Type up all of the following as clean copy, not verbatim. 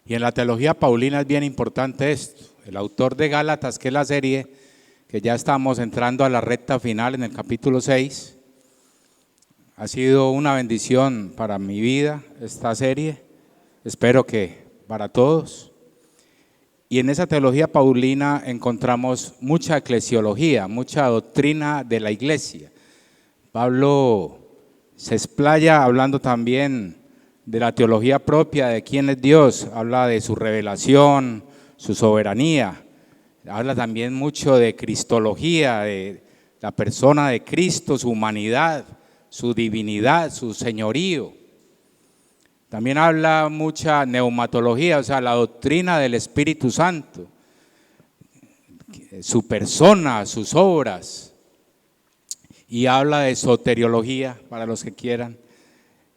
Y en la teología paulina es bien importante esto. El autor de Gálatas, que es la serie, que ya estamos entrando a la recta final en el capítulo 6, ha sido una bendición para mi vida esta serie, espero que para todos. Y en esa teología paulina encontramos mucha eclesiología, mucha doctrina de la iglesia. Pablo se explaya hablando también de la teología propia, de quién es Dios, habla de su revelación, su soberanía, habla también mucho de cristología, de la persona de Cristo, su humanidad, su divinidad, su señorío. También habla mucha neumatología, o sea, la doctrina del Espíritu Santo, su persona, sus obras. Y habla de soteriología, para los que quieran,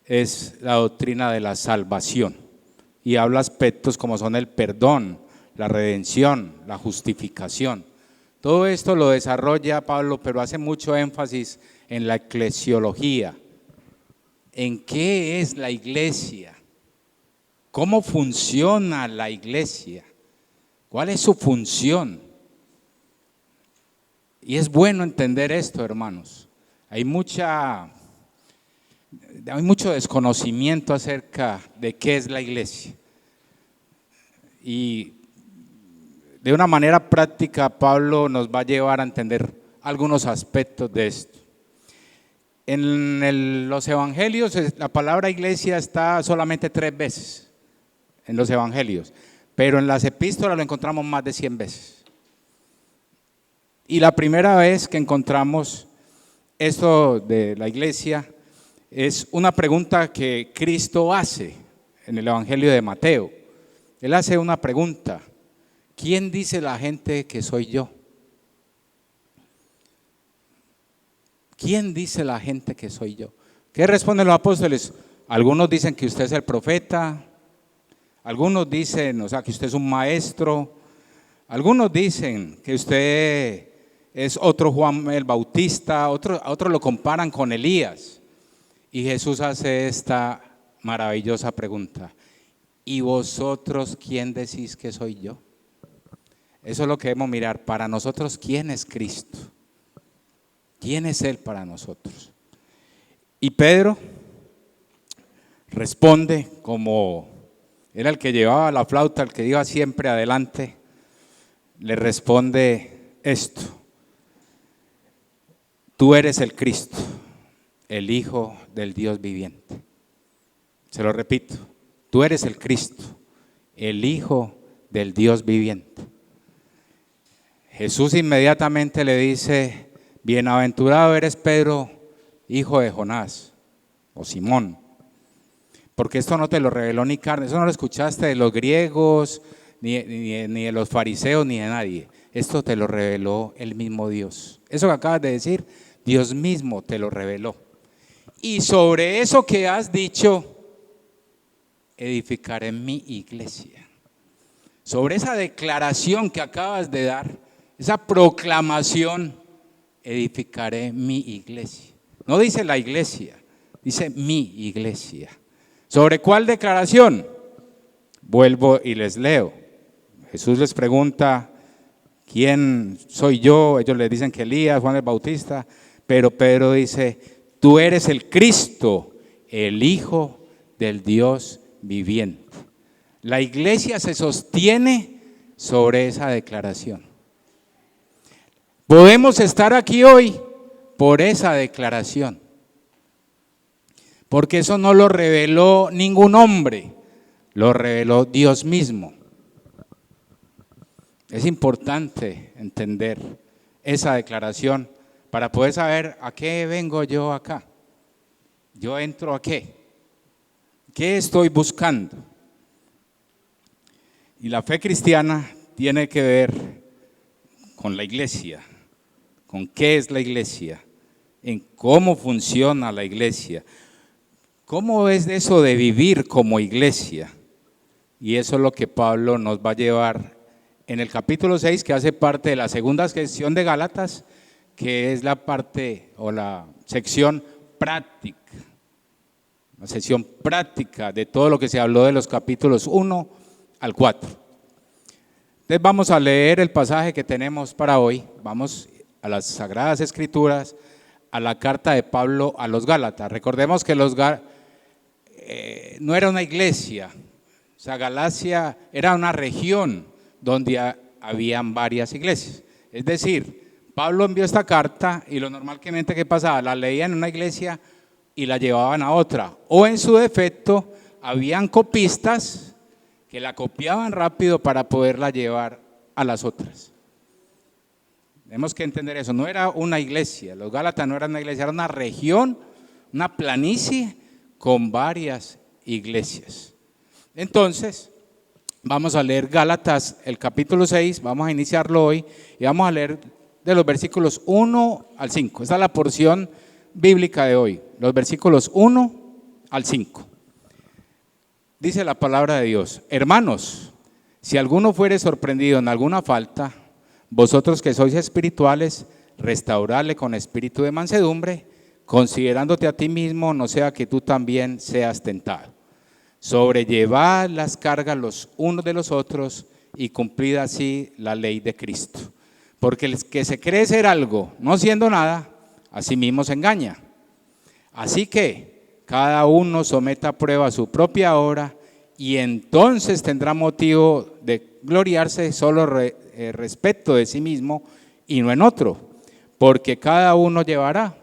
es la doctrina de la salvación. Y habla aspectos como son el perdón, la redención, la justificación. Todo esto lo desarrolla Pablo, pero hace mucho énfasis en la eclesiología. ¿En qué es la iglesia? ¿Cómo funciona la iglesia? ¿Cuál es su función? Y es bueno entender esto, hermanos. Hay mucho desconocimiento acerca de qué es la iglesia. Y de una manera práctica, Pablo nos va a llevar a entender algunos aspectos de esto. En los evangelios, la palabra iglesia está solamente 3 veces en los evangelios, pero en las epístolas lo encontramos más de 100 veces. Y la primera vez que encontramos esto de la iglesia es una pregunta que Cristo hace en el evangelio de Mateo. Él hace una pregunta: ¿quién dice la gente que soy yo? ¿Quién dice la gente que soy yo? ¿Qué responden los apóstoles? Algunos dicen que usted es el profeta, algunos dicen, o sea, que usted es un maestro, algunos dicen que usted es otro Juan el Bautista, otros lo comparan con Elías. Y Jesús hace esta maravillosa pregunta: ¿y vosotros quién decís que soy yo? Eso es lo que debemos mirar. Para nosotros, ¿quién es Cristo? ¿Quién es Él para nosotros? Y Pedro responde, como era el que llevaba la flauta, el que iba siempre adelante, le responde esto: tú eres el Cristo, el Hijo del Dios viviente. Se lo repito: tú eres el Cristo, el Hijo del Dios viviente. Jesús inmediatamente le dice: bienaventurado eres Pedro, hijo de Jonás, o Simón, porque esto no te lo reveló ni carne, eso no lo escuchaste de los griegos, ni de los fariseos, ni de nadie. Esto te lo reveló el mismo Dios. Eso que acabas de decir, Dios mismo te lo reveló. Y sobre eso que has dicho, edificaré mi iglesia. Sobre esa declaración que acabas de dar, esa proclamación, edificaré mi iglesia. No dice la iglesia, dice mi iglesia. ¿Sobre cuál declaración? Vuelvo y les leo. Jesús les pregunta: ¿quién soy yo? Ellos le dicen que Elías, Juan el Bautista, pero Pedro dice: tú eres el Cristo, el Hijo del Dios viviente. La iglesia se sostiene sobre esa declaración. Podemos estar aquí hoy por esa declaración, porque eso no lo reveló ningún hombre, lo reveló Dios mismo. Es importante entender esa declaración para poder saber a qué vengo yo acá. Yo entro a qué. ¿Qué estoy buscando? Y la fe cristiana tiene que ver con la iglesia, con qué es la iglesia, en cómo funciona la iglesia, cómo es eso de vivir como iglesia. Y eso es lo que Pablo nos va a llevar en el capítulo 6, que hace parte de la segunda sección de Gálatas, que es la parte o la sección práctica, la sección práctica de todo lo que se habló de los capítulos 1 al 4. Entonces vamos a leer el pasaje que tenemos para hoy. Vamos a las Sagradas Escrituras, a la carta de Pablo a los Gálatas. Recordemos que no era una iglesia, o sea, Galacia era una región donde habían varias iglesias. Es decir, Pablo envió esta carta y lo normalmente que pasaba, la leían en una iglesia y la llevaban a otra. O en su defecto, habían copistas que la copiaban rápido para poderla llevar a las otras. Tenemos que entender eso, no era una iglesia, los Gálatas no eran una iglesia, era una región, una planicie con varias iglesias. Entonces, vamos a leer Gálatas, el capítulo 6, vamos a iniciarlo hoy y vamos a leer de los versículos 1 al 5. Esta es la porción bíblica de hoy, los versículos 1 al 5. Dice la palabra de Dios: hermanos, si alguno fuere sorprendido en alguna falta, vosotros que sois espirituales, restauradle con espíritu de mansedumbre, considerándote a ti mismo, no sea que tú también seas tentado. Sobrellevad las cargas los unos de los otros y cumplid así la ley de Cristo. Porque el que se cree ser algo, no siendo nada, a sí mismo se engaña. Así que cada uno someta a prueba su propia obra y entonces tendrá motivo de gloriarse solo respecto de sí mismo y no en otro, porque cada uno llevará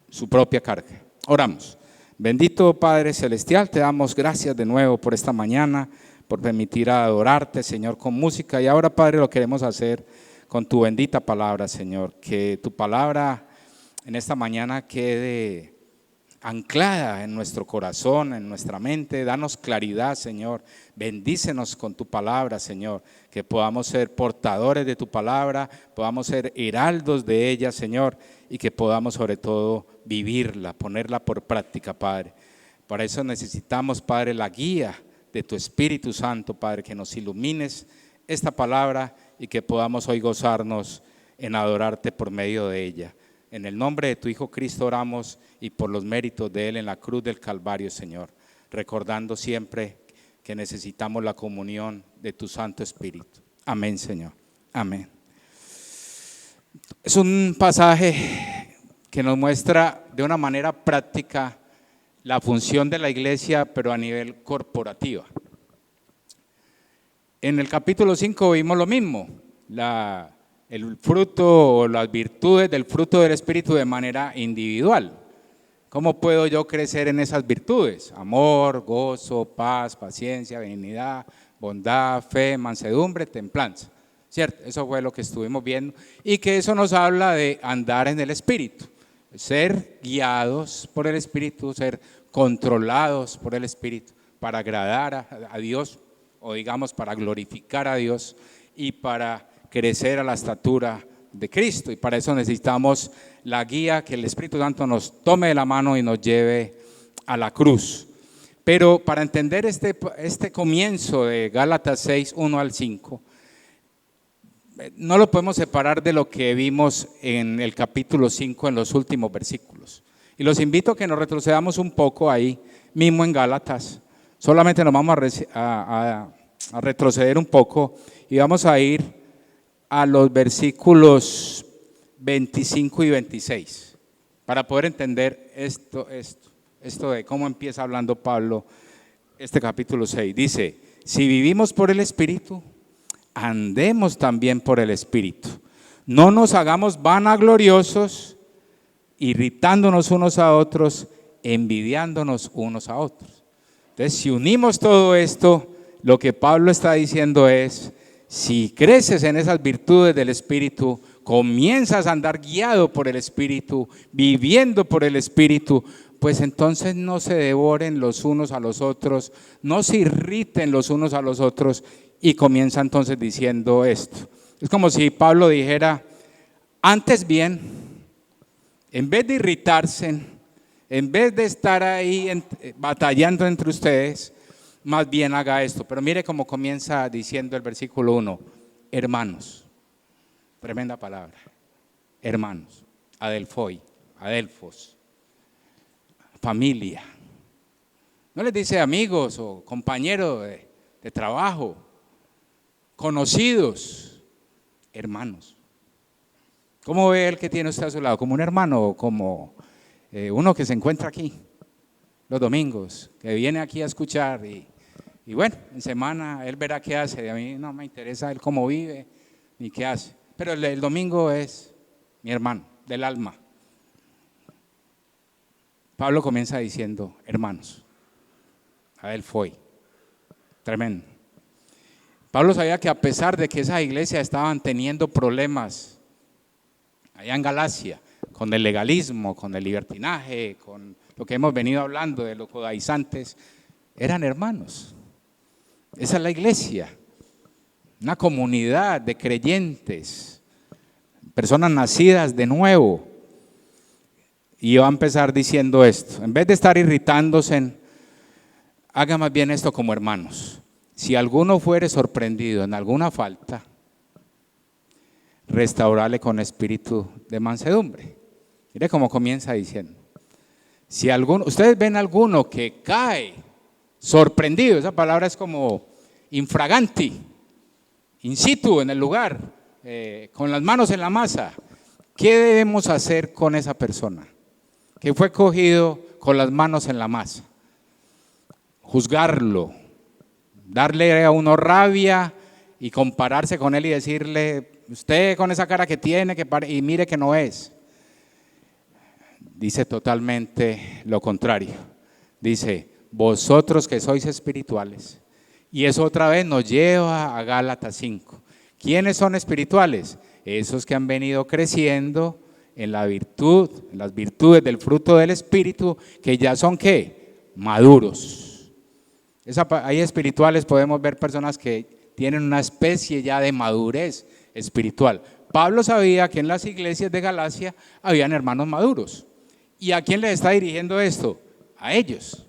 su propia carga. Oramos. Bendito Padre Celestial, te damos gracias de nuevo por esta mañana, por permitir adorarte, Señor, con música. Y ahora, Padre, lo queremos hacer con tu bendita palabra, Señor. Que tu palabra en esta mañana quede anclada en nuestro corazón, en nuestra mente. Danos claridad, Señor. Bendícenos con tu palabra, Señor. Que podamos ser portadores de tu palabra, podamos ser heraldos de ella, Señor, y que podamos sobre todo vivirla, ponerla por práctica, Padre. Para eso necesitamos, Padre, la guía de tu Espíritu Santo, Padre, que nos ilumines esta palabra y que podamos hoy gozarnos en adorarte por medio de ella. En el nombre de tu Hijo Cristo oramos y por los méritos de Él en la cruz del Calvario, Señor, recordando siempre que necesitamos la comunión de tu Santo Espíritu. Amén, Señor. Amén. Es un pasaje que nos muestra de una manera práctica la función de la iglesia, pero a nivel corporativa. En el capítulo 5 vimos lo mismo, el fruto o las virtudes del fruto del Espíritu de manera individual. ¿Cómo puedo yo crecer en esas virtudes? Amor, gozo, paz, paciencia, benignidad, bondad, fe, mansedumbre, templanza. ¿Cierto? Eso fue lo que estuvimos viendo y que eso nos habla de andar en el Espíritu, ser guiados por el Espíritu, ser controlados por el Espíritu para agradar a Dios o digamos para glorificar a Dios y para crecer a la estatura de Cristo. Y para eso necesitamos la guía, que el Espíritu Santo nos tome de la mano y nos lleve a la cruz. Pero para entender este comienzo de Gálatas 6, 1 al 5, no lo podemos separar de lo que vimos en el capítulo 5 en los últimos versículos. Y los invito a que nos retrocedamos un poco ahí mismo en Gálatas. Solamente nos vamos a retroceder un poco y vamos a ir a los versículos 25 y 26 para poder entender esto de cómo empieza hablando Pablo este capítulo 6. Dice: si vivimos por el Espíritu, andemos también por el Espíritu. No nos hagamos vanagloriosos, irritándonos unos a otros, envidiándonos unos a otros. Entonces, si unimos todo esto, lo que Pablo está diciendo es: si creces en esas virtudes del Espíritu, comienzas a andar guiado por el Espíritu, viviendo por el Espíritu, pues entonces no se devoren los unos a los otros, no se irriten los unos a los otros. Y comienza entonces diciendo esto. Es como si Pablo dijera: antes bien, en vez de irritarse, en vez de estar ahí batallando entre ustedes, más bien haga esto. Pero mire cómo comienza diciendo el versículo 1: hermanos. Tremenda palabra. Hermanos, adelphoi, adelphos, familia. No les dice amigos o compañeros, de trabajo, conocidos, hermanos. ¿Cómo ve el que tiene usted a su lado? ¿Como un hermano o como uno que se encuentra aquí los domingos, que viene aquí a escuchar y bueno, en semana él verá qué hace? A mí no me interesa él cómo vive ni qué hace, pero el domingo es mi hermano del alma. Pablo comienza diciendo, hermanos, a él fue tremendo. Pablo sabía que a pesar de que esas iglesias estaban teniendo problemas allá en Galacia, con el legalismo, con el libertinaje, con lo que hemos venido hablando de los judaizantes, eran hermanos. Esa es la iglesia, una comunidad de creyentes, personas nacidas de nuevo. Y va a empezar diciendo esto, en vez de estar irritándose, haga más bien esto como hermanos. Si alguno fuere sorprendido en alguna falta, restaurarle con espíritu de mansedumbre. Mire cómo comienza diciendo. Si ustedes ven alguno que cae sorprendido, esa palabra es como infraganti, in situ, en el lugar, con las manos en la masa. ¿Qué debemos hacer con esa persona que fue cogido con las manos en la masa? Juzgarlo, darle a uno rabia y compararse con él y decirle, usted con esa cara que tiene y mire que no es. Dice totalmente lo contrario. Dice, vosotros que sois espirituales. Y eso otra vez nos lleva a Gálatas 5. ¿Quiénes son espirituales? Esos que han venido creciendo en la virtud, en las virtudes del fruto del Espíritu, que ya son ¿qué? Maduros. Ahí espirituales podemos ver personas que tienen una especie ya de madurez espiritual. Pablo sabía que en las iglesias de Galacia habían hermanos maduros. ¿Y a quién les está dirigiendo esto? A ellos.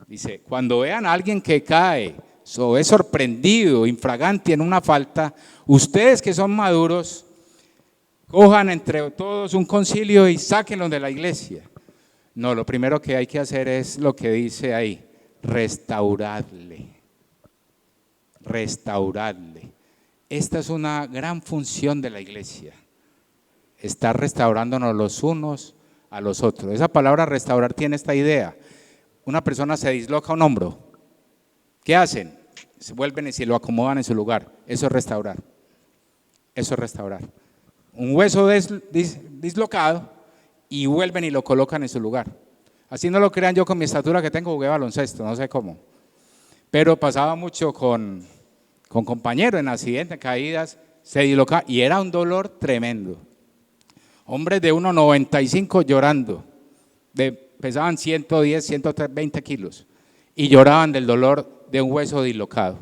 Dice, cuando vean a alguien que cae o es sorprendido, infraganti en una falta, ustedes que son maduros, cojan entre todos un concilio y sáquenlo de la iglesia. No, lo primero que hay que hacer es lo que dice ahí, restaurarle. Restaurarle. Esta es una gran función de la iglesia, estar restaurándonos los unos a los otros. Esa palabra restaurar tiene esta idea. Una persona se disloca un hombro, ¿qué hacen? Se vuelven y se lo acomodan en su lugar. Eso es restaurar. Eso es restaurar. Un hueso dislocado y vuelven y lo colocan en su lugar. Así no lo crean, yo con mi estatura que tengo jugué baloncesto, no sé cómo. Pero pasaba mucho con compañeros en accidentes, caídas, se dislocaba y era un dolor tremendo. Hombres de 1,95 llorando, pesaban 110, 120 kilos y lloraban del dolor de un hueso dislocado.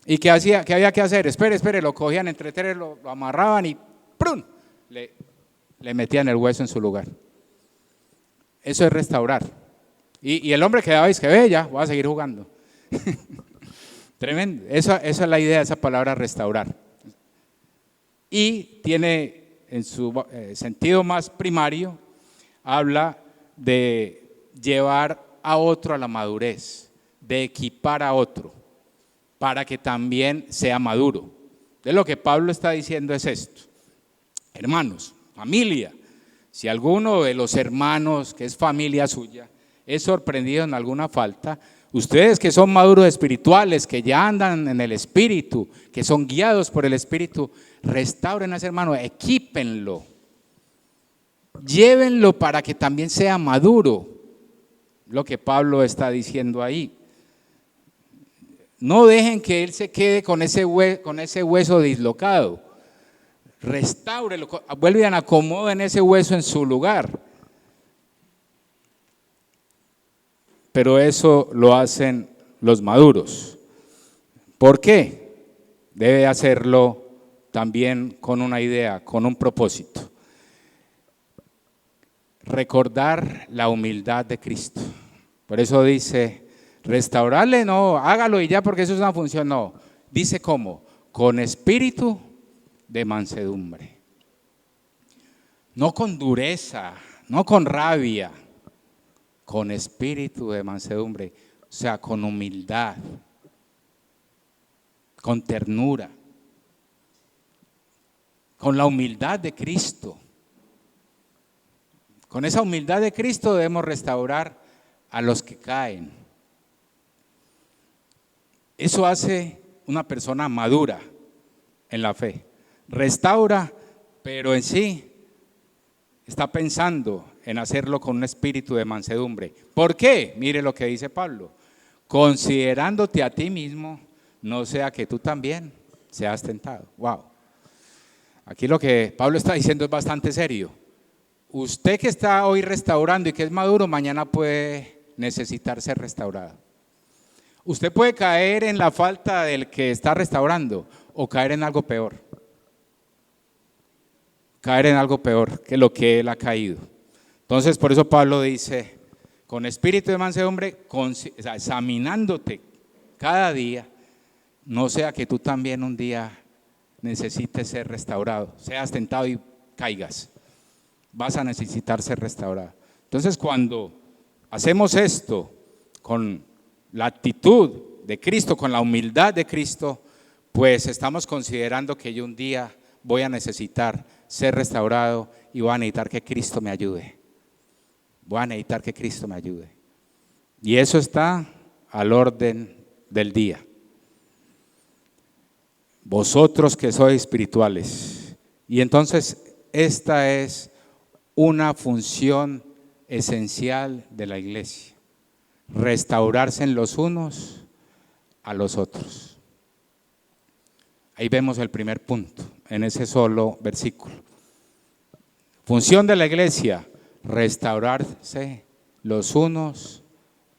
¿Y qué había que hacer? Espere, lo cogían entre tres, lo amarraban y ¡prum! Le metían el hueso en su lugar. Eso es restaurar. Y el hombre quedaba y que ya, voy a seguir jugando. Tremendo. Esa es la idea de esa palabra restaurar. Y tiene en su sentido más primario, habla de llevar a otro a la madurez, de equipar a otro, para que también sea maduro. De lo que Pablo está diciendo es esto. Hermanos, familia, si alguno de los hermanos que es familia suya es sorprendido en alguna falta, ustedes que son maduros espirituales, que ya andan en el Espíritu, que son guiados por el Espíritu, restauren a ese hermano, equípenlo, llévenlo para que también sea maduro, lo que Pablo está diciendo ahí. No dejen que él se quede con ese hueso dislocado, restáurelo, vuelvan a acomoden ese hueso en su lugar. Pero eso lo hacen los maduros. ¿Por qué? Debe hacerlo también con una idea, con un propósito. Recordar la humildad de Cristo. Por eso dice, restaurarle no, hágalo y ya porque eso es una función, no. Dice cómo, con espíritu de mansedumbre. No con dureza, no con rabia, con espíritu de mansedumbre, o sea, con humildad. con ternura, con la humildad de Cristo. Con esa humildad de Cristo debemos restaurar a los que caen. Eso hace una persona madura en la fe. Restaura, pero en sí está pensando en hacerlo con un espíritu de mansedumbre. ¿Por qué? Mire lo que dice Pablo. Considerándote a ti mismo, no sea que tú también seas tentado. Wow. Aquí lo que Pablo está diciendo es bastante serio. Usted que está hoy restaurando y que es maduro, mañana puede necesitar ser restaurado. Usted puede caer en la falta del que está restaurando o caer en algo peor. Caer en algo peor que lo que él ha caído. Entonces, por eso Pablo dice, con espíritu de mansedumbre, examinándote cada día, no sea que tú también un día necesites ser restaurado, seas tentado y caigas. Vas a necesitar ser restaurado. Entonces, cuando hacemos esto con la actitud de Cristo, con la humildad de Cristo, pues estamos considerando que yo un día voy a necesitar ser restaurado y voy a necesitar que Cristo me ayude. Voy a necesitar que Cristo me ayude. Y eso está al orden del día. Vosotros que sois espirituales. Y entonces esta es una función esencial de la iglesia. Restaurarse en los unos a los otros. Ahí vemos el primer punto, en ese solo versículo. Función de la iglesia, restaurarse los unos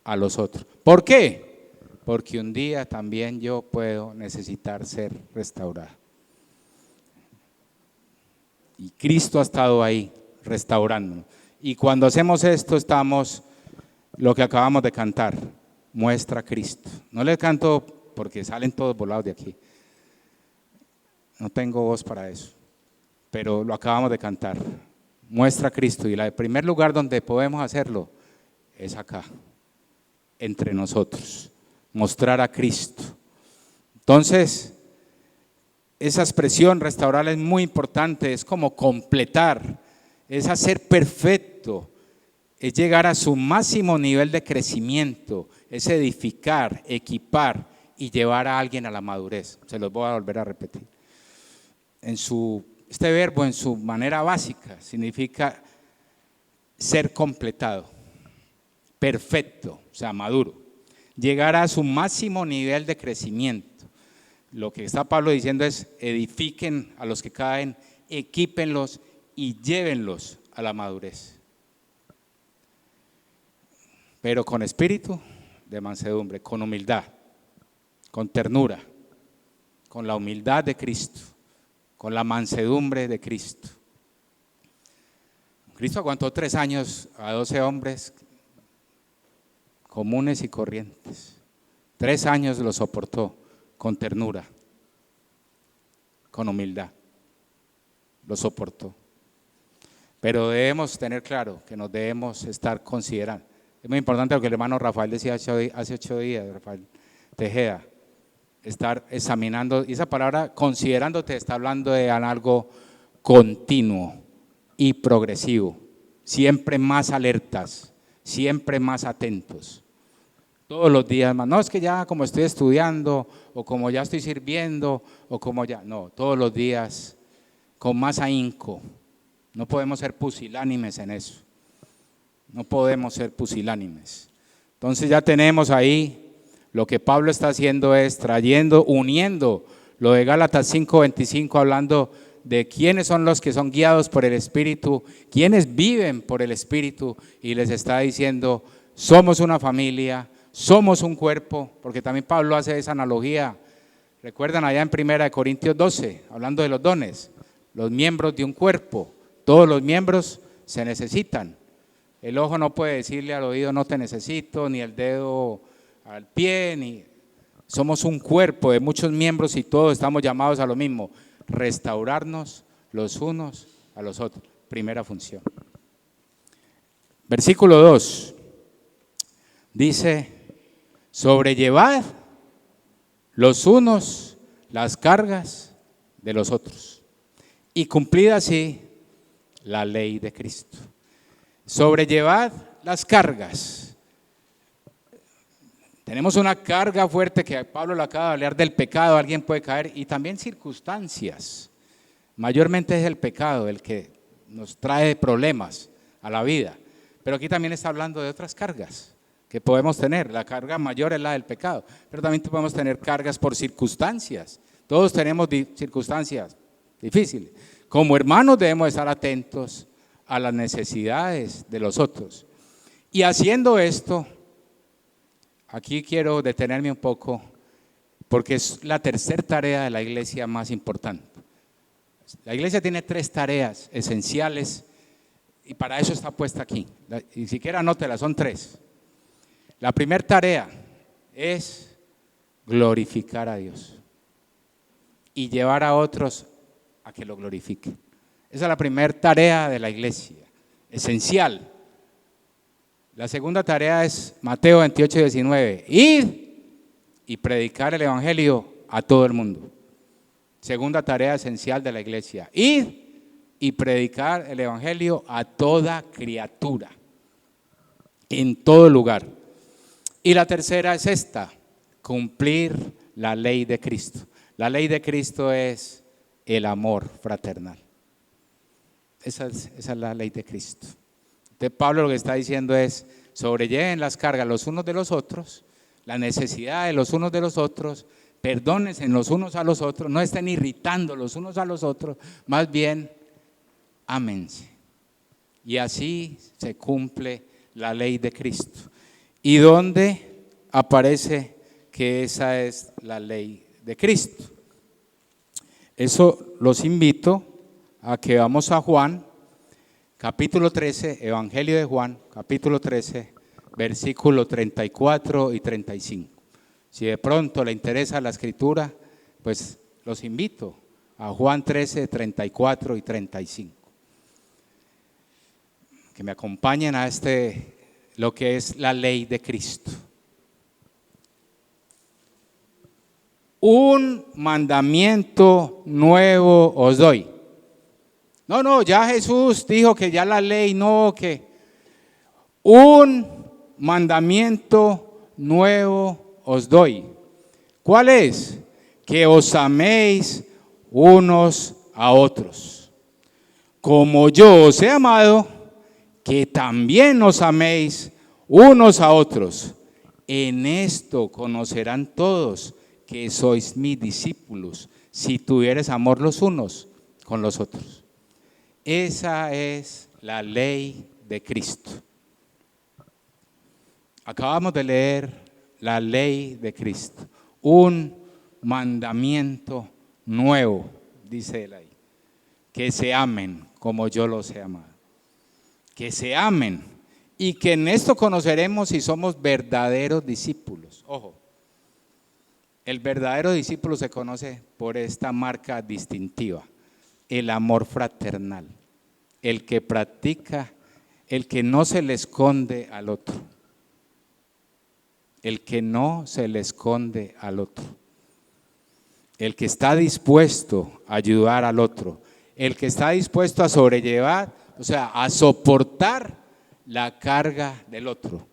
a los otros. ¿Por qué? Porque un día también yo puedo necesitar ser restaurado. Y Cristo ha estado ahí restaurándonos. Y cuando hacemos esto estamos, lo que acabamos de cantar, muestra a Cristo. No le canto porque salen todos volados de aquí. No tengo voz para eso, pero lo acabamos de cantar. Muestra a Cristo, y el primer lugar donde podemos hacerlo es acá, entre nosotros, mostrar a Cristo. Entonces, esa expresión restaurar es muy importante, es como completar, es hacer perfecto, es llegar a su máximo nivel de crecimiento, es edificar, equipar y llevar a alguien a la madurez. Se los voy a volver a repetir. Este verbo en su manera básica significa ser completado, perfecto, o sea, maduro, llegar a su máximo nivel de crecimiento. Lo que está Pablo diciendo es: edifiquen a los que caen, equípenlos y llévenlos a la madurez. Pero con espíritu de mansedumbre, con humildad, con ternura, con la humildad de Cristo, con la mansedumbre de Cristo. Cristo aguantó 3 años a 12 hombres comunes y corrientes. 3 años lo soportó con ternura, con humildad. Lo soportó. Pero debemos tener claro que nos debemos estar considerando. Es muy importante lo que el hermano Rafael decía hace 8 días, Rafael Tejeda. Estar examinando, y esa palabra considerándote está hablando de algo continuo y progresivo, siempre más alertas, siempre más atentos, todos los días más. No es que ya como estoy estudiando o como ya estoy sirviendo o como ya, no, todos los días con más ahínco. No podemos ser pusilánimes en eso, no podemos ser pusilánimes. Entonces ya tenemos ahí. Lo que Pablo está haciendo es uniendo lo de Gálatas 5:25, hablando de quiénes son los que son guiados por el Espíritu, quiénes viven por el Espíritu, y les está diciendo: somos una familia, somos un cuerpo, porque también Pablo hace esa analogía. Recuerdan allá en 1 Corintios 12, hablando de los dones, los miembros de un cuerpo, todos los miembros se necesitan. El ojo no puede decirle al oído no te necesito, ni el dedo al pie, ni somos un cuerpo de muchos miembros y todos estamos llamados a lo mismo: restaurarnos los unos a los otros. Primera función. Versículo 2 dice: sobrellevad los unos las cargas de los otros y cumplid así la ley de Cristo. Sobrellevad las cargas. Tenemos una carga fuerte que Pablo lo acaba de hablar del pecado, alguien puede caer, y también circunstancias. Mayormente es el pecado el que nos trae problemas a la vida, pero aquí también está hablando de otras cargas que podemos tener. La carga mayor es la del pecado, pero también podemos tener cargas por circunstancias. Todos tenemos circunstancias difíciles. Como hermanos debemos estar atentos a las necesidades de los otros. Y haciendo esto, aquí quiero detenerme un poco, porque es la tercera tarea de la iglesia más importante. La iglesia tiene 3 tareas esenciales y para eso está puesta aquí. Ni siquiera anótela, son 3. La primera tarea es glorificar a Dios y llevar a otros a que lo glorifiquen. Esa es la primera tarea de la iglesia, esencial. La segunda tarea es Mateo 28:19. Id y predicar el evangelio a todo el mundo. Segunda tarea esencial de la iglesia. Id y predicar el evangelio a toda criatura, en todo lugar. Y la tercera es esta: cumplir la ley de Cristo. La ley de Cristo es el amor fraternal. Esa es la ley de Cristo. Entonces Pablo lo que está diciendo es: sobrelleven las cargas los unos de los otros, la necesidad de los unos de los otros, perdónense los unos a los otros, no estén irritando los unos a los otros, más bien ámense. Y así se cumple la ley de Cristo. ¿Y dónde aparece que esa es la ley de Cristo? Eso los invito a que vamos a Juan, capítulo 13, Evangelio de Juan, capítulo 13, versículos 34 y 35. Si de pronto le interesa la escritura, pues los invito a Juan 13, 34 y 35. Que me acompañen a lo que es la ley de Cristo. Un mandamiento nuevo os doy. No, ya Jesús dijo que ya la ley no, que un mandamiento nuevo os doy. ¿Cuál es? Que os améis unos a otros. Como yo os he amado, que también os améis unos a otros. En esto conocerán todos que sois mis discípulos, si tuviereis amor los unos con los otros. Esa es la ley de Cristo. Acabamos de leer la ley de Cristo. Un mandamiento nuevo, dice él ahí. Que se amen como yo los he amado. Que se amen y que en esto conoceremos si somos verdaderos discípulos. Ojo, el verdadero discípulo se conoce por esta marca distintiva, el amor fraternal, el que practica, el que no se le esconde al otro, el que no se le esconde al otro, el que está dispuesto a ayudar al otro, el que está dispuesto a sobrellevar, o sea, a soportar la carga del otro.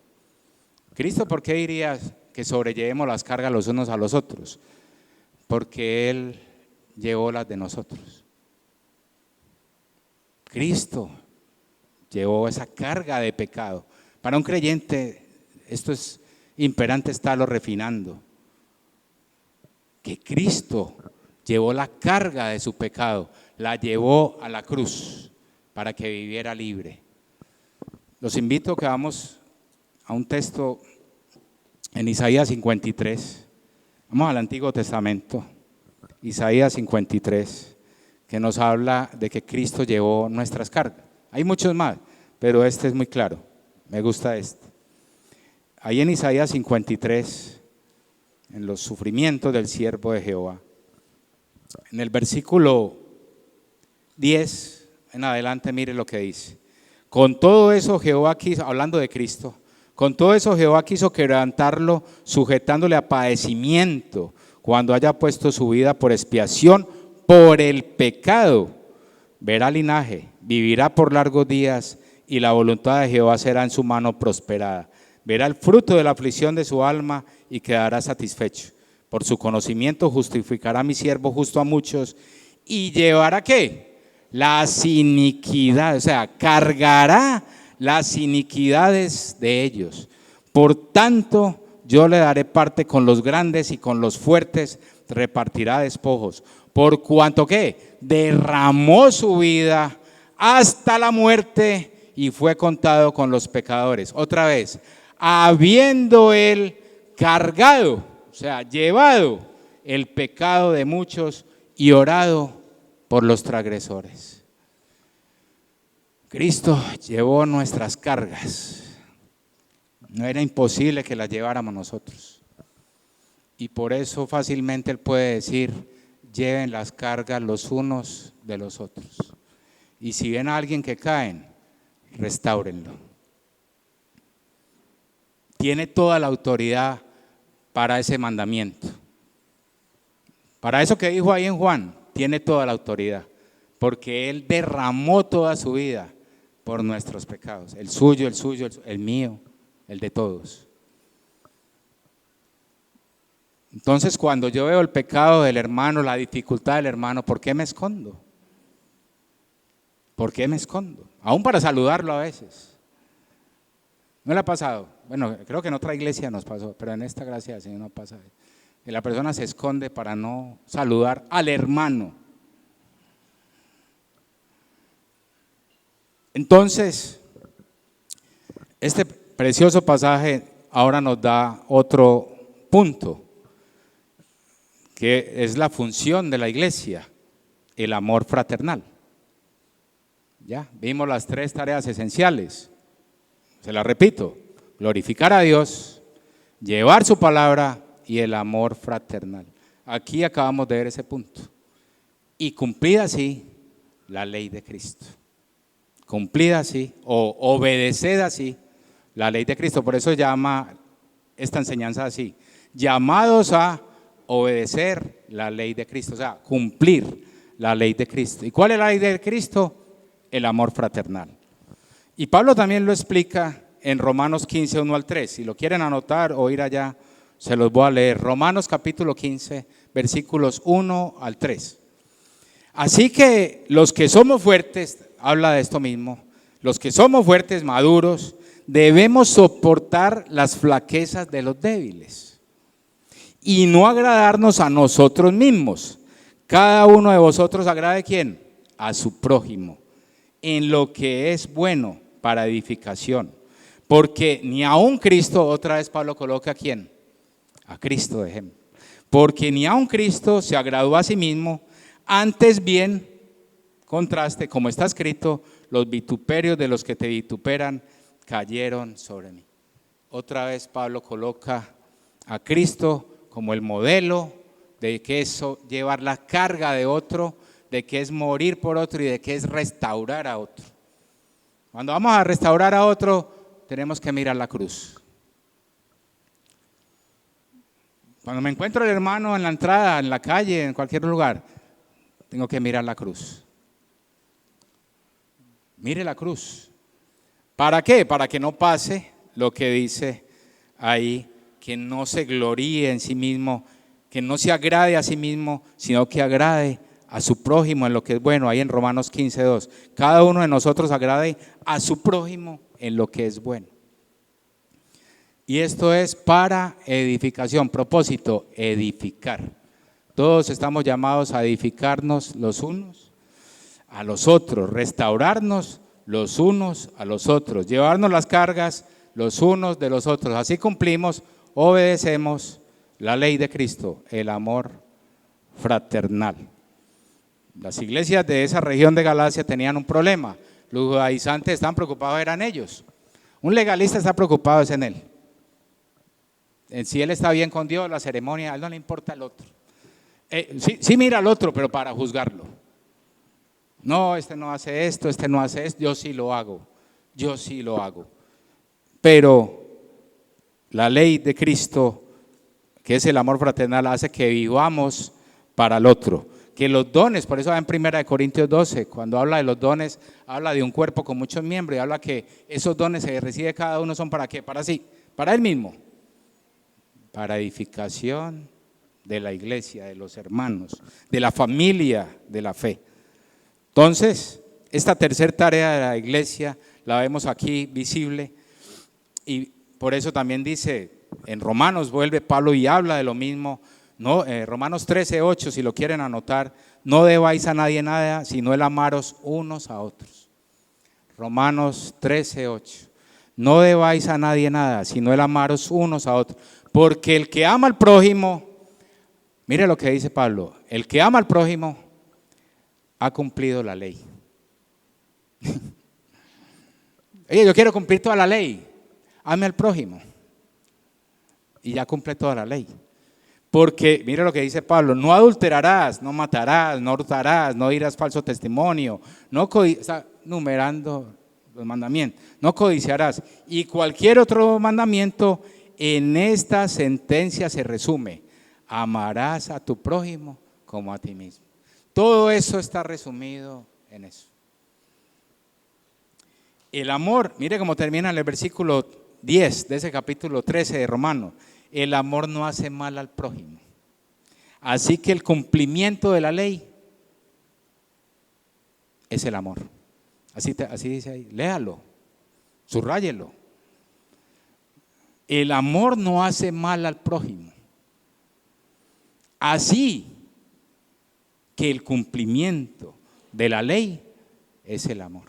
Cristo, ¿por qué dirías que sobrellevemos las cargas los unos a los otros? Porque Él llevó las de nosotros. Cristo llevó esa carga de pecado. Para un creyente esto es imperante estarlo refinando. Que Cristo llevó la carga de su pecado, la llevó a la cruz para que viviera libre. Los invito a que vamos a un texto en Isaías 53. Vamos al Antiguo Testamento, Isaías 53, que nos habla de que Cristo llevó nuestras cargas. Hay muchos más, pero este es muy claro. Me gusta este. Ahí en Isaías 53, en los sufrimientos del siervo de Jehová, en el versículo 10 en adelante, mire lo que dice. Con todo eso Jehová quiso, hablando de Cristo, con todo eso Jehová quiso quebrantarlo, sujetándole a padecimiento, cuando haya puesto su vida por expiación por el pecado, verá linaje, vivirá por largos días y la voluntad de Jehová será en su mano prosperada. Verá el fruto de la aflicción de su alma y quedará satisfecho. Por su conocimiento justificará a mi siervo justo a muchos y llevará ¿qué? Las iniquidades, o sea, cargará las iniquidades de ellos. Por tanto, yo le daré parte con los grandes y con los fuertes repartirá despojos. Por cuanto ¿qué? Derramó su vida hasta la muerte y fue contado con los pecadores. Otra vez, habiendo él cargado, o sea, llevado el pecado de muchos y orado por los transgresores. Cristo llevó nuestras cargas. No era imposible que las lleváramos nosotros. Y por eso fácilmente Él puede decir, lleven las cargas los unos de los otros. Y si ven a alguien que caen, restáurenlo. Tiene toda la autoridad para ese mandamiento. Para eso que dijo ahí en Juan, tiene toda la autoridad. Porque Él derramó toda su vida por nuestros pecados. El suyo, el mío, el de todos. Entonces, cuando yo veo el pecado del hermano, la dificultad del hermano, ¿por qué me escondo? ¿Por qué me escondo? Aún para saludarlo a veces. ¿No le ha pasado? Bueno, creo que en otra iglesia nos pasó, pero en esta gracia del Señor no pasa. Que la persona se esconde para no saludar al hermano. Entonces, este precioso pasaje ahora nos da otro punto, que es la función de la iglesia, el amor fraternal. Ya, vimos las tres tareas esenciales. Se las repito: glorificar a Dios, llevar su palabra y el amor fraternal. Aquí acabamos de ver ese punto. Y cumplida así la ley de Cristo. Cumplida así o obedeced así la ley de Cristo. Por eso llama esta enseñanza así: llamados a obedecer la ley de Cristo, o sea, cumplir la ley de Cristo. ¿Y cuál es la ley de Cristo? El amor fraternal. Y Pablo también lo explica en Romanos 15, 1 al 3. Si lo quieren anotar o ir allá, se los voy a leer. Romanos capítulo 15, versículos 1 al 3. Así que los que somos fuertes, habla de esto mismo, los que somos fuertes, maduros, debemos soportar las flaquezas de los débiles y no agradarnos a nosotros mismos. Cada uno de vosotros agrade ¿a quién? A su prójimo, en lo que es bueno para edificación. Porque ni aun Cristo, otra vez Pablo coloca ¿a quién? A Cristo de ejemplo. Porque ni aun Cristo se agradó a sí mismo, antes bien, contraste, como está escrito, los vituperios de los que te vituperan cayeron sobre mí. Otra vez Pablo coloca a Cristo como el modelo de que es llevar la carga de otro, de que es morir por otro y de que es restaurar a otro. Cuando vamos a restaurar a otro, tenemos que mirar la cruz. Cuando me encuentro el hermano en la entrada, en la calle, en cualquier lugar, tengo que mirar la cruz. Mire la cruz. ¿Para qué? Para que no pase lo que dice ahí, que no se gloríe en sí mismo, que no se agrade a sí mismo, sino que agrade a su prójimo en lo que es bueno. Ahí en Romanos 15, 2. Cada uno de nosotros agrade a su prójimo en lo que es bueno. Y esto es para edificación. Propósito: edificar. Todos estamos llamados a edificarnos los unos a los otros, restaurarnos los unos a los otros, llevarnos las cargas los unos de los otros. Así cumplimos, obedecemos la ley de Cristo, el amor fraternal. Las iglesias de esa región de Galacia tenían un problema. Los judaizantes estaban preocupados, eran ellos. Un legalista está preocupado, es en él. En si él está bien con Dios, la ceremonia, a él no le importa el otro. Sí mira al otro, pero para juzgarlo. No, este no hace esto, este no hace esto, yo sí lo hago. Pero la ley de Cristo que es el amor fraternal, hace que vivamos para el otro. Que los dones, por eso en 1 Corintios 12, cuando habla de los dones, habla de un cuerpo con muchos miembros y habla que esos dones se recibe cada uno son ¿para qué? Para sí, para él mismo, para edificación de la iglesia, de los hermanos, de la familia de la fe. Entonces, esta tercera tarea de la iglesia la vemos aquí visible y por eso también dice, en Romanos vuelve Pablo y habla de lo mismo. No, Romanos 13:8, si lo quieren anotar, no debáis a nadie nada, sino el amaros unos a otros. Romanos 13:8, no debáis a nadie nada, sino el amaros unos a otros. Porque el que ama al prójimo, mire lo que dice Pablo, el que ama al prójimo ha cumplido la ley. Oye, yo quiero cumplir toda la ley, ame al prójimo y ya cumple toda la ley. Porque, mire lo que dice Pablo, no adulterarás, no matarás, no hurtarás, no dirás falso testimonio, está numerando los mandamientos, no codiciarás. Y cualquier otro mandamiento en esta sentencia se resume, amarás a tu prójimo como a ti mismo. Todo eso está resumido en eso. El amor, mire cómo termina en el versículo 10 de ese capítulo 13 de Romanos. El amor no hace mal al prójimo. Así que el cumplimiento de la ley es el amor. Así dice ahí, léalo, subráyelo. El amor no hace mal al prójimo. Así que el cumplimiento de la ley es el amor.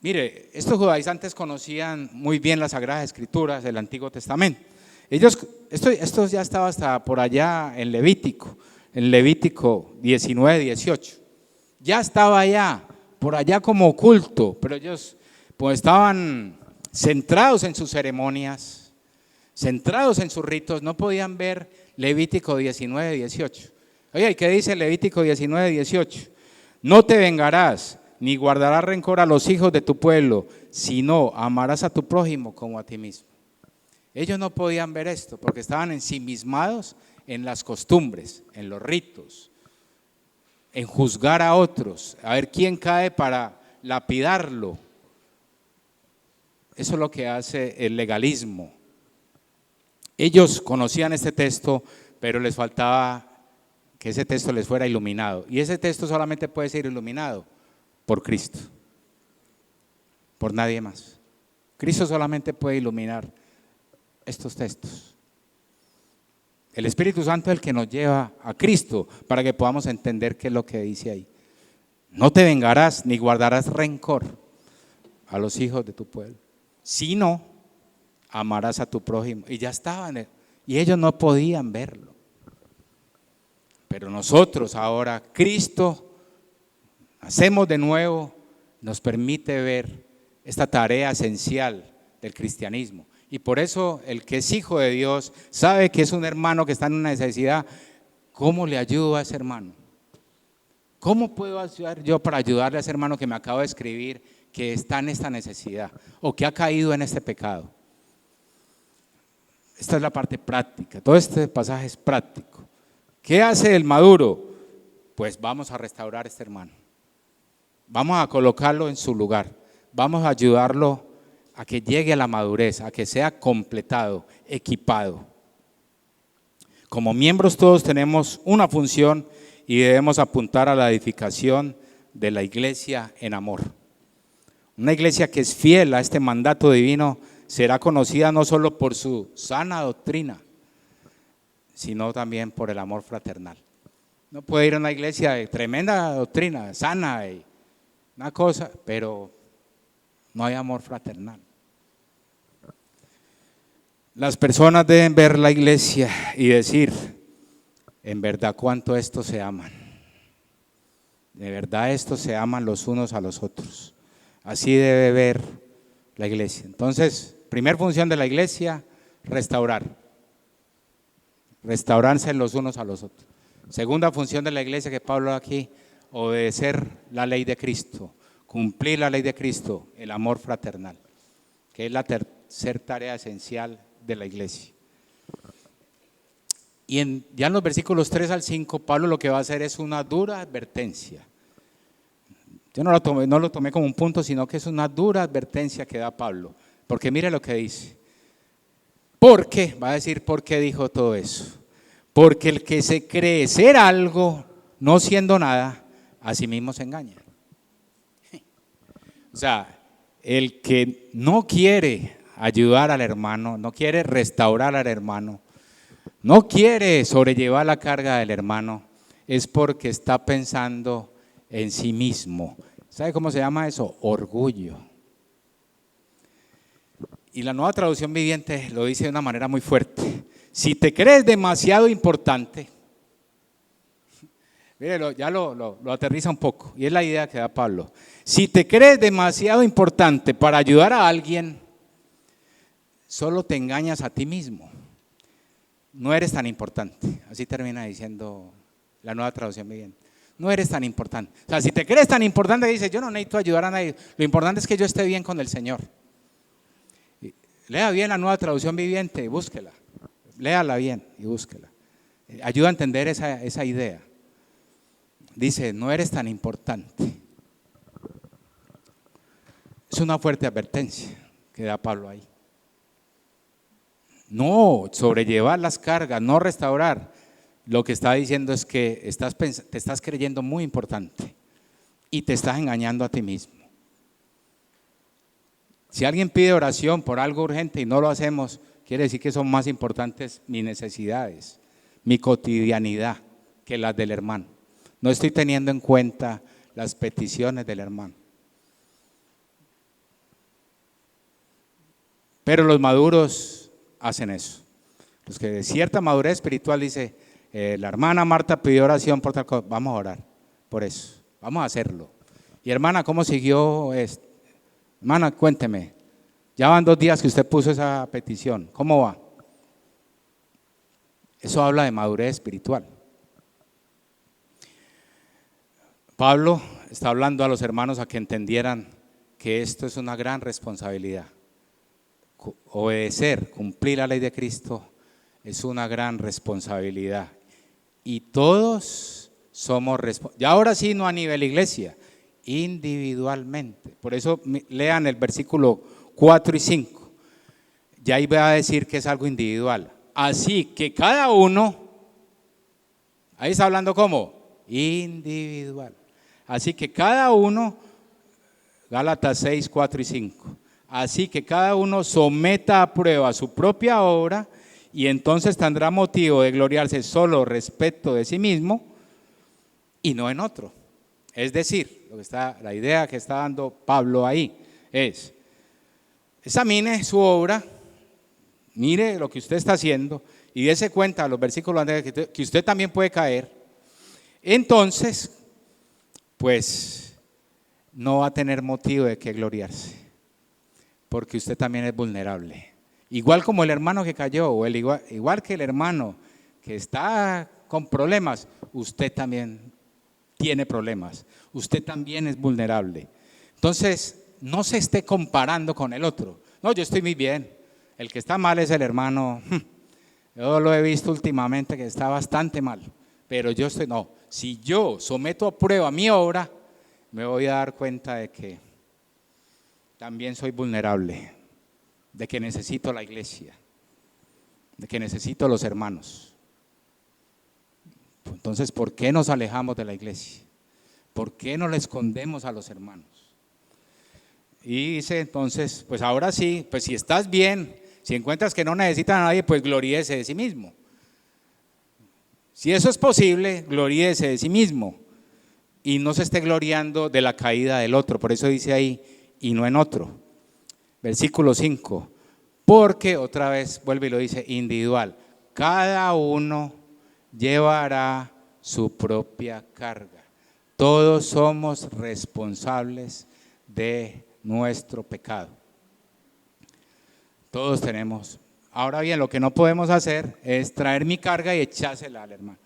Mire, estos judaizantes conocían muy bien las Sagradas Escrituras del Antiguo Testamento. Esto ya estaba hasta por allá en Levítico 19, 18. Ya estaba allá, por allá como oculto, pero ellos pues estaban centrados en sus ceremonias, centrados en sus ritos, no podían ver Levítico 19, 18. Oye, ¿qué dice Levítico 19, 18? No te vengarás, ni guardarás rencor a los hijos de tu pueblo, sino amarás a tu prójimo como a ti mismo. Ellos no podían ver esto porque estaban ensimismados en las costumbres, en los ritos, en juzgar a otros, a ver quién cae para lapidarlo. Eso es lo que hace el legalismo. Ellos conocían este texto, pero les faltaba que ese texto les fuera iluminado. Y ese texto solamente puede ser iluminado por Cristo, por nadie más. Cristo solamente puede iluminar estos textos. El Espíritu Santo es el que nos lleva a Cristo para que podamos entender qué es lo que dice ahí. No te vengarás ni guardarás rencor a los hijos de tu pueblo, sino amarás a tu prójimo. Y ya estaban, y ellos no podían verlo. Pero nosotros ahora, Cristo, hacemos de nuevo, nos permite ver esta tarea esencial del cristianismo. Y por eso el que es hijo de Dios sabe que es un hermano que está en una necesidad. ¿Cómo le ayudo a ese hermano? ¿Cómo puedo ayudar yo para ayudarle a ese hermano que me acabo de escribir que está en esta necesidad o que ha caído en este pecado? Esta es la parte práctica. Todo este pasaje es práctico. ¿Qué hace el maduro? Pues vamos a restaurar a este hermano. Vamos a colocarlo en su lugar. Vamos a ayudarlo a que llegue a la madurez, a que sea completado, equipado. Como miembros todos tenemos una función y debemos apuntar a la edificación de la iglesia en amor. Una iglesia que es fiel a este mandato divino será conocida no solo por su sana doctrina, sino también por el amor fraternal. No puede ir a una iglesia de tremenda doctrina, sana y una cosa, pero no hay amor fraternal. Las personas deben ver la iglesia y decir, en verdad cuánto estos se aman. De verdad estos se aman los unos a los otros. Así debe ver la iglesia. Entonces, primera función de la iglesia, restaurar. Restaurarse los unos a los otros. Segunda función de la iglesia que Pablo aquí, obedecer la ley de Cristo, cumplir la ley de Cristo, el amor fraternal, que es la tercera tarea esencial de la iglesia. Y ya en los versículos 3 al 5, Pablo lo que va a hacer es una dura advertencia. Yo no lo tomé como un punto, sino que es una dura advertencia que da Pablo. Porque mire lo que dice. ¿Por qué? Va a decir por qué dijo todo eso. Porque el que se cree ser algo, no siendo nada, a sí mismo se engaña. O sea, el que no quiere ayudar al hermano, no quiere restaurar al hermano, no quiere sobrellevar la carga del hermano, es porque está pensando en sí mismo. ¿Sabe cómo se llama eso? Orgullo. Y la Nueva Traducción Viviente lo dice de una manera muy fuerte. Si te crees demasiado importante, mírelo, ya lo aterriza un poco, y es la idea que da Pablo. Si te crees demasiado importante para ayudar a alguien, solo te engañas a ti mismo. No eres tan importante. Así termina diciendo la Nueva Traducción Viviente. No eres tan importante. O sea, si te crees tan importante, dices, yo no necesito ayudar a nadie. Lo importante es que yo esté bien con el Señor. Lea bien la Nueva Traducción Viviente y búsquela. Léala bien y búsquela. Ayuda a entender esa idea. Dice, no eres tan importante. Es una fuerte advertencia que da Pablo ahí. No sobrellevar las cargas, no restaurar. Lo que está diciendo es que te estás creyendo muy importante y te estás engañando a ti mismo. Si alguien pide oración por algo urgente y no lo hacemos, quiere decir que son más importantes mis necesidades, mi cotidianidad, que las del hermano. No estoy teniendo en cuenta las peticiones del hermano. Pero los maduros hacen eso. Los que de cierta madurez espiritual dice, la hermana Marta pidió oración por tal cosa, vamos a orar por eso, vamos a hacerlo. Y hermana, ¿cómo siguió esto? Hermana, cuénteme, ya van 2 días que usted puso esa petición, ¿cómo va? Eso habla de madurez espiritual. Pablo está hablando a los hermanos a que entendieran que esto es una gran responsabilidad. Obedecer, cumplir la ley de Cristo es una gran responsabilidad. Y todos somos responsables. Y ahora sí, no a nivel iglesia, individualmente. Por eso lean el versículo 4 y 5. Ya ahí va a decir que es algo individual. Así que cada uno, ahí está hablando ¿cómo? Individual. Así que cada uno, Gálatas 6, 4 y 5. Así que cada uno someta a prueba su propia obra y entonces tendrá motivo de gloriarse solo respecto de sí mismo y no en otro. Es decir, la idea que está dando Pablo ahí es, examine su obra, mire lo que usted está haciendo y dése cuenta, los versículos anteriores, que usted también puede caer. Entonces, pues no va a tener motivo de qué gloriarse, porque usted también es vulnerable. Igual como el hermano que cayó, o igual que el hermano que está con problemas, usted también tiene problemas, usted también es vulnerable. Entonces, no se esté comparando con el otro. No, yo estoy muy bien, el que está mal es el hermano, yo lo he visto últimamente que está bastante mal, pero yo estoy, no, si yo someto a prueba mi obra, me voy a dar cuenta de que también soy vulnerable, de que necesito la iglesia, de que necesito los hermanos. Entonces, ¿por qué nos alejamos de la iglesia? ¿Por qué no le escondemos a los hermanos? Y dice entonces, pues ahora sí, pues si estás bien, si encuentras que no necesitas a nadie, pues gloríese de sí mismo. Si eso es posible, gloríese de sí mismo y no se esté gloriando de la caída del otro. Por eso dice ahí, y no en otro. Versículo 5, porque otra vez vuelve y lo dice, individual. Cada uno llevará su propia carga. Todos somos responsables de nuestro pecado. Todos tenemos. Ahora bien, lo que no podemos hacer es traer mi carga y echársela al hermano.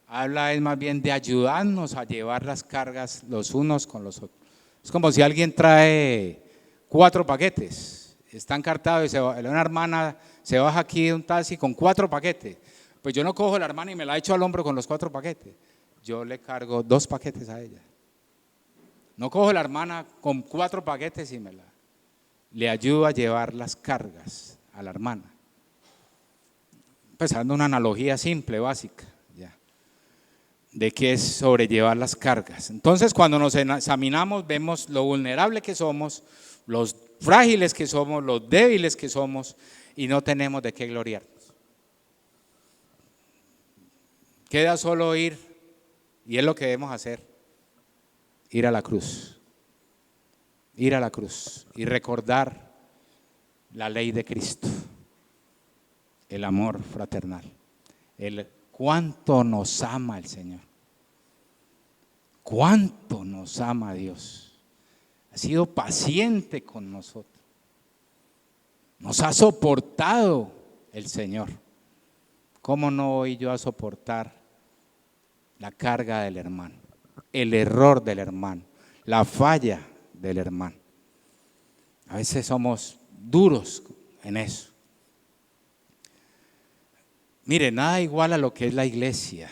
Habla es más bien de ayudarnos a llevar las cargas los unos con los otros. Es como si alguien trae 4 paquetes, está encartado y una hermana se baja aquí de un taxi con 4 paquetes. Pues yo no cojo a la hermana y me la echo al hombro con los 4 paquetes. Yo le cargo 2 paquetes a ella. No cojo a la hermana con 4 paquetes y le ayudo a llevar las cargas a la hermana. Pues dando una analogía simple, básica, ya, de qué es sobrellevar las cargas. Entonces, cuando nos examinamos, vemos lo vulnerable que somos, los frágiles que somos, los débiles que somos, y no tenemos de qué gloriarnos. Queda solo ir, y es lo que debemos hacer, ir a la cruz y recordar la ley de Cristo, el amor fraternal, el cuánto nos ama el Señor, cuánto nos ama Dios. Ha sido paciente con nosotros, nos ha soportado el Señor. ¿Cómo no voy yo a soportar la carga del hermano, el error del hermano, la falla del hermano? A veces somos duros en eso. Mire, nada igual a lo que es la iglesia.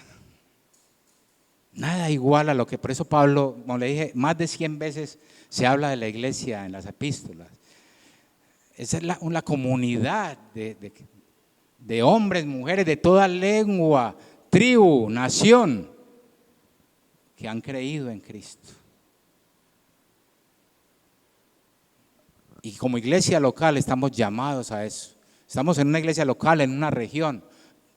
Nada igual a lo que, por eso Pablo, como le dije, más de 100 veces se habla de la iglesia en las epístolas. Esa es una comunidad de hombres, mujeres, de toda lengua, tribu, nación, que han creído en Cristo. Y como iglesia local estamos llamados a eso. Estamos en una iglesia local, en una región,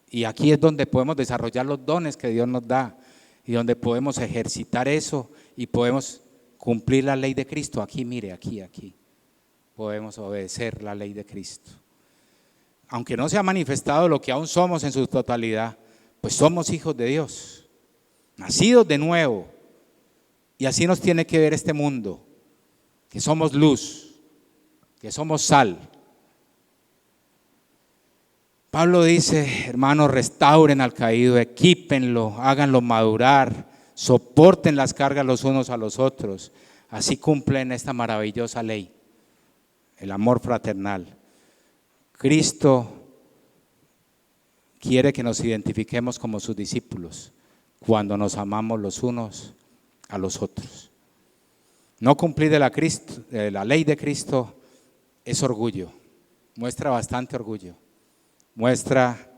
y aquí es donde podemos desarrollar los dones que Dios nos da y donde podemos ejercitar eso y podemos cumplir la ley de Cristo. Aquí, mire, aquí podemos obedecer la ley de Cristo. Aunque no se ha manifestado lo que aún somos en su totalidad, pues somos hijos de Dios, nacidos de nuevo, y así nos tiene que ver este mundo, que somos luz, que somos sal. Pablo dice, hermanos, restauren al caído, equípenlo, háganlo madurar, soporten las cargas los unos a los otros, así cumplen esta maravillosa ley, el amor fraternal. Cristo quiere que nos identifiquemos como sus discípulos cuando nos amamos los unos a los otros. No cumplir de la ley de Cristo es orgullo, muestra bastante orgullo, muestra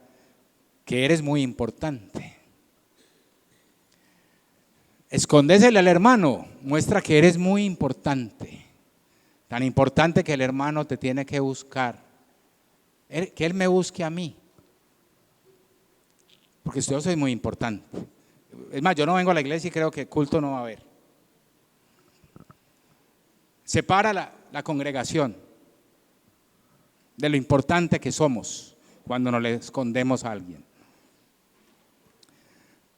que eres muy importante. Escondésele al hermano, muestra que eres muy importante, tan importante que el hermano te tiene que buscar, que él me busque a mí, porque yo soy muy importante. Es más, yo no vengo a la iglesia y creo que culto no va a haber. Separa la congregación de lo importante que somos cuando nos le escondemos a alguien.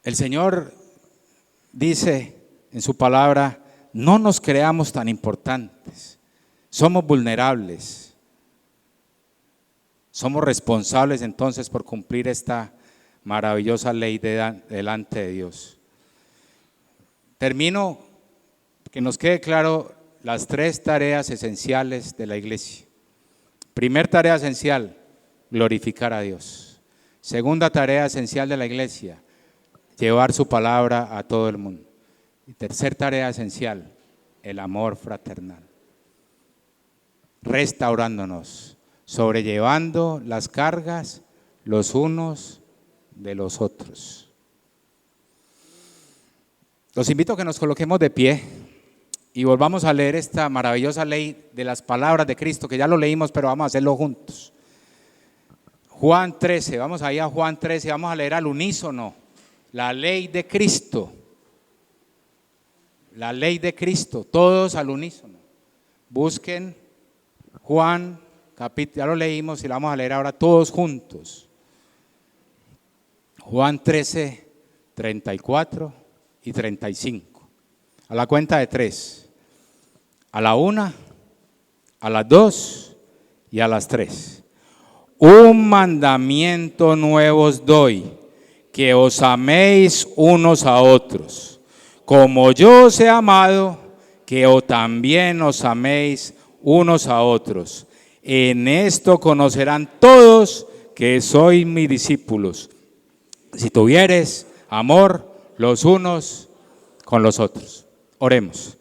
El Señor dice en su palabra, no nos creamos tan importantes, somos vulnerables, somos responsables entonces por cumplir esta maravillosa ley delante de Dios. Termino, que nos quede claro las 3 tareas esenciales de la iglesia. Primer tarea esencial, glorificar a Dios. Segunda tarea esencial de la iglesia, llevar su palabra a todo el mundo. Y tercer tarea esencial, el amor fraternal. Restaurándonos, sobrellevando las cargas los unos de los otros. Los invito a que nos coloquemos de pie y volvamos a leer esta maravillosa ley de las palabras de Cristo, que ya lo leímos, pero vamos a hacerlo juntos. Juan 13, vamos ahí a Juan 13, vamos a leer al unísono la ley de Cristo. La ley de Cristo, todos al unísono. Busquen Juan, ya lo leímos y lo vamos a leer ahora todos juntos. Juan 13, 34 y 35. A la cuenta de 3. A la 1, a las 2 y a las 3. Un mandamiento nuevo os doy, que os améis unos a otros. Como yo os he amado, que también os améis unos a otros. En esto conocerán todos que sois mis discípulos, si tuvieres amor los unos con los otros. Oremos.